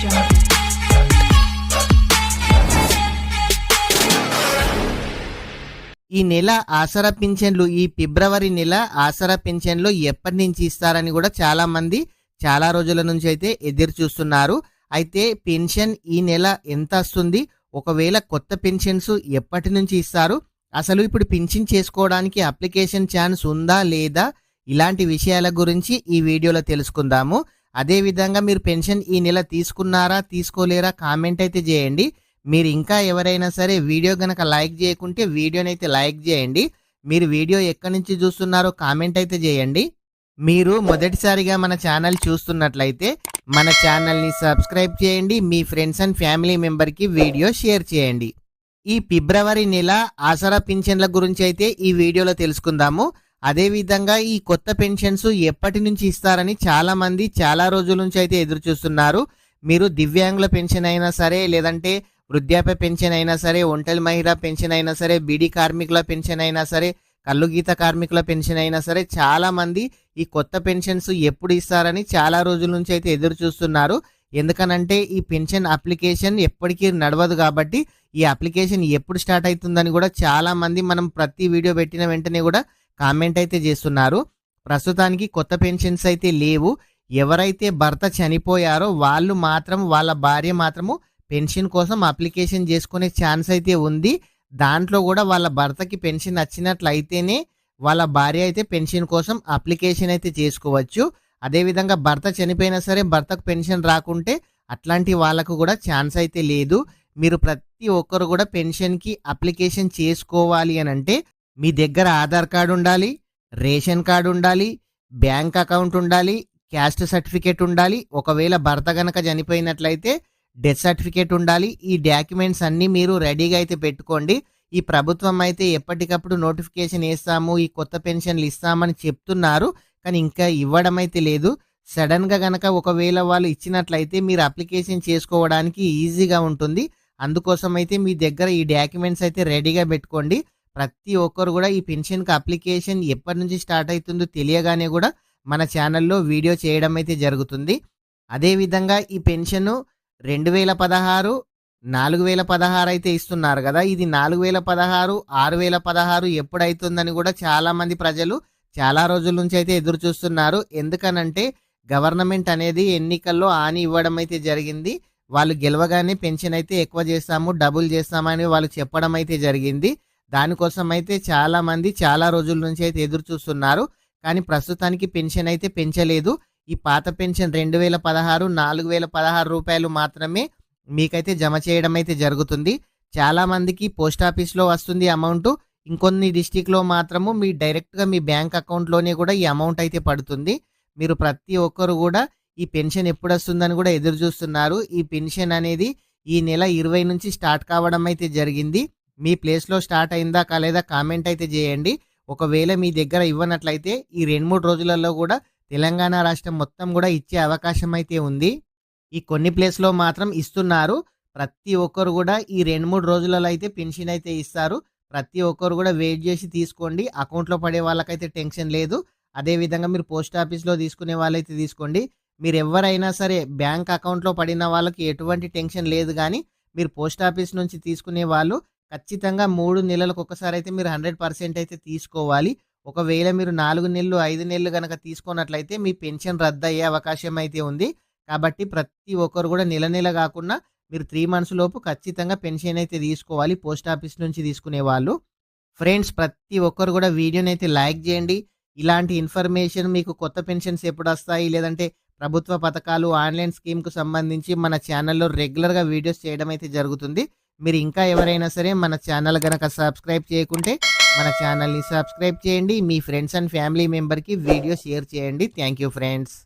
jungle. ఈ నెల ఆసరా పింఛన్లు ఈ ఫిబ్రవరి నెల ఆసరా పింఛన్లు ఎప్పటి నుంచి ఇస్తారని కూడా చాలా మంది చాలా రోజుల నుంచి అయితే ఎదురు చూస్తున్నారు. అయితే పెన్షన్ ఈ నెల ఎంత వస్తుంది, ఒకవేళ కొత్త పెన్షన్స్ ఎప్పటి నుంచి ఇస్తారు, అసలు ఇప్పుడు పెన్షన్ చేసుకోవడానికి అప్లికేషన్ ఛాన్స్ ఉందా లేదా, ఇలాంటి విషయాల గురించి ఈ వీడియోలో తెలుసుకుందాము. అదేవిధంగా మీరు పెన్షన్ ఈ నెల తీసుకున్నారా తీసుకోలేరా కామెంట్ అయితే చేయండి. మీరు ఇంకా ఎవరైనా సరే వీడియో గనక లైక్ చేయకుంటే వీడియోని అయితే లైక్ చేయండి. మీరు వీడియో ఎక్కడి నుంచి చూస్తున్నారో కామెంట్ అయితే చేయండి. మీరు మొదటిసారిగా మన ఛానల్ చూస్తున్నట్లయితే మన ఛానల్ని సబ్స్క్రైబ్ చేయండి. మీ ఫ్రెండ్స్ అండ్ ఫ్యామిలీ మెంబర్కి వీడియో షేర్ చేయండి. ఈ ఫిబ్రవరి నెల ఆసరా పింఛన్ల గురించి అయితే ఈ వీడియోలో తెలుసుకుందాము. అదేవిధంగా ఈ కొత్త పెన్షన్స్ ఎప్పటి నుంచి ఇస్తారని చాలా మంది చాలా రోజుల నుంచి అయితే ఎదురు చూస్తున్నారు. మీరు దివ్యాంగుల పెన్షన్ అయినా సరే, లేదంటే వృద్ధాప్య పెన్షన్ అయినా సరే, ఒంటరి మహిళా పెన్షన్ అయినా సరే, బీడీ కార్మికుల పెన్షన్ అయినా సరే, కల్లు గీత కార్మికుల పెన్షన్ అయినా సరే, చాలా మంది ఈ కొత్త పెన్షన్స్ ఎప్పుడు ఇస్తారని చాలా రోజుల నుంచి అయితే ఎదురు చూస్తున్నారు. ఎందుకనంటే ఈ పెన్షన్ అప్లికేషన్ ఎప్పటికీ నడవదు కాబట్టి ఈ అప్లికేషన్ ఎప్పుడు స్టార్ట్ అవుతుందని కూడా చాలా మంది మనం ప్రతి వీడియో పెట్టిన వెంటనే కూడా కామెంట్ అయితే చేస్తున్నారు. ప్రస్తుతానికి కొత్త పెన్షన్స్ అయితే లేవు. ఎవరైతే భర్త చనిపోయారో వాళ్ళు మాత్రం, వాళ్ళ భార్య మాత్రము పెన్షన్ కోసం అప్లికేషన్ చేసుకునే ఛాన్స్ అయితే ఉంది. దాంట్లో కూడా వాళ్ళ భర్తకి పెన్షన్ వచ్చినట్లయితేనే వాళ్ళ భార్య అయితే పెన్షన్ కోసం అప్లికేషన్ అయితే చేసుకోవచ్చు. అదేవిధంగా భర్త చనిపోయినా సరే భర్తకు పెన్షన్ రాకుంటే అట్లాంటి వాళ్ళకు కూడా ఛాన్స్ అయితే లేదు. మీరు ప్రతి ఒక్కరు కూడా పెన్షన్కి అప్లికేషన్ చేసుకోవాలి అని అంటే మీ దగ్గర ఆధార్ కార్డు ఉండాలి, రేషన్ కార్డు ఉండాలి, బ్యాంక్ అకౌంట్ ఉండాలి, క్యాస్ట్ సర్టిఫికేట్ ఉండాలి. ఒకవేళ భర్త గనక చనిపోయినట్లయితే డెత్ సర్టిఫికేట్ ఉండాలి. ఈ డాక్యుమెంట్స్ అన్నీ మీరు రెడీగా అయితే పెట్టుకోండి. ఈ ప్రభుత్వం అయితే ఎప్పటికప్పుడు నోటిఫికేషన్ వేస్తాము, ఈ కొత్త పెన్షన్లు ఇస్తామని చెప్తున్నారు, కానీ ఇంకా ఇవ్వడం అయితే లేదు. సడన్గా గనక ఒకవేళ వాళ్ళు ఇచ్చినట్లయితే మీరు అప్లికేషన్ చేసుకోవడానికి ఈజీగా ఉంటుంది. అందుకోసం అయితే మీ దగ్గర ఈ డాక్యుమెంట్స్ అయితే రెడీగా పెట్టుకోండి. ప్రతి ఒక్కరు కూడా ఈ పెన్షన్కి అప్లికేషన్ ఎప్పటి నుంచి స్టార్ట్ అవుతుందో తెలియగానే కూడా మన ఛానల్లో వీడియో చేయడం అయితే జరుగుతుంది. అదేవిధంగా ఈ పెన్షన్ 2016, 4016 అయితే ఇస్తున్నారు కదా, ఇది 4016, 6016 ఎప్పుడైతుందని కూడా చాలామంది ప్రజలు చాలా రోజుల నుంచి అయితే ఎదురు చూస్తున్నారు. ఎందుకనంటే గవర్నమెంట్ అనేది ఎన్నికల్లో హామీ ఇవ్వడం అయితే జరిగింది. వాళ్ళు గెలవగానే పెన్షన్ అయితే ఎక్కువ చేస్తాము, డబుల్ చేస్తామని వాళ్ళు చెప్పడం అయితే జరిగింది. దానికోసం అయితే చాలా మంది చాలా రోజుల నుంచి అయితే ఎదురు చూస్తున్నారు. కానీ ప్రస్తుతానికి పెన్షన్ అయితే పెంచలేదు. ఈ పాత పెన్షన్ 2016, 4016 రూపాయలు మాత్రమే మీకైతే జమ చేయడం అయితే జరుగుతుంది. చాలా మందికి పోస్ట్ ఆఫీస్లో వస్తుంది అమౌంట్. ఇంకొన్ని డిస్టిక్లో మాత్రము మీ డైరెక్ట్గా మీ బ్యాంక్ అకౌంట్లోనే కూడా ఈ అమౌంట్ అయితే పడుతుంది. మీరు ప్రతి ఒక్కరు కూడా ఈ పెన్షన్ ఎప్పుడు వస్తుందని కూడా ఎదురు చూస్తున్నారు. ఈ పెన్షన్ అనేది ఈ నెల 20 నుంచి స్టార్ట్ కావడం అయితే జరిగింది. మీ ప్లేస్లో స్టార్ట్ అయిందా కాలేదా కామెంట్ అయితే చేయండి. ఒకవేళ మీ దగ్గర ఇవ్వనట్లయితే ఈ 2-3 రోజులలో కూడా తెలంగాణ రాష్ట్రం మొత్తం కూడా ఇచ్చే అవకాశం అయితే ఉంది. ఈ కొన్ని ప్లేస్లో మాత్రం ఇస్తున్నారు. ప్రతి ఒక్కరు కూడా ఈ 2-3 రోజులలో అయితే పెన్షన్ అయితే ఇస్తారు. ప్రతి ఒక్కరు కూడా వెయిట్ చేసి తీసుకోండి. అకౌంట్లో పడే వాళ్ళకైతే టెన్షన్ లేదు. అదేవిధంగా మీరు పోస్ట్ ఆఫీస్లో తీసుకునే వాళ్ళైతే తీసుకోండి. మీరు ఎవరైనా సరే బ్యాంక్ అకౌంట్లో పడిన వాళ్ళకి ఎటువంటి టెన్షన్ లేదు. కానీ మీరు పోస్ట్ ఆఫీస్ నుంచి తీసుకునే వాళ్ళు ఖచ్చితంగా 3 నెలలకు ఒకసారి అయితే మీరు 100% అయితే తీసుకోవాలి. ఒకవేళ మీరు 4 నెలలు 5 నెలలు కనుక తీసుకున్నట్లయితే మీ పెన్షన్ రద్దు అయ్యే అవకాశం అయితే ఉంది. కాబట్టి ప్రతి ఒక్కరు కూడా నెల నెల కాకుండా మీరు 3 మంత్స్ లోపు ఖచ్చితంగా పెన్షన్ అయితే తీసుకోవాలి పోస్ట్ ఆఫీస్ నుంచి తీసుకునే వాళ్ళు. ఫ్రెండ్స్, ప్రతి ఒక్కరు కూడా వీడియోని అయితే లైక్ చేయండి. ఇలాంటి ఇన్ఫర్మేషన్ మీకు కొత్త పెన్షన్స్ ఎప్పుడు వస్తాయి, లేదంటే ప్రభుత్వ పథకాలు, ఆన్లైన్ స్కీమ్కు సంబంధించి మన ఛానల్లో రెగ్యులర్గా వీడియోస్ చేయడం అయితే జరుగుతుంది. మీరు ఇంకా ఎవరైనా సరే మన ఛానల్ కనుక సబ్స్క్రైబ్ చేయకుంటే మన ఛానల్ని సబ్స్క్రైబ్ చేయండి. మీ ఫ్రెండ్స్ అండ్ ఫ్యామిలీ మెంబర్కి వీడియో షేర్ చేయండి. Thank you friends.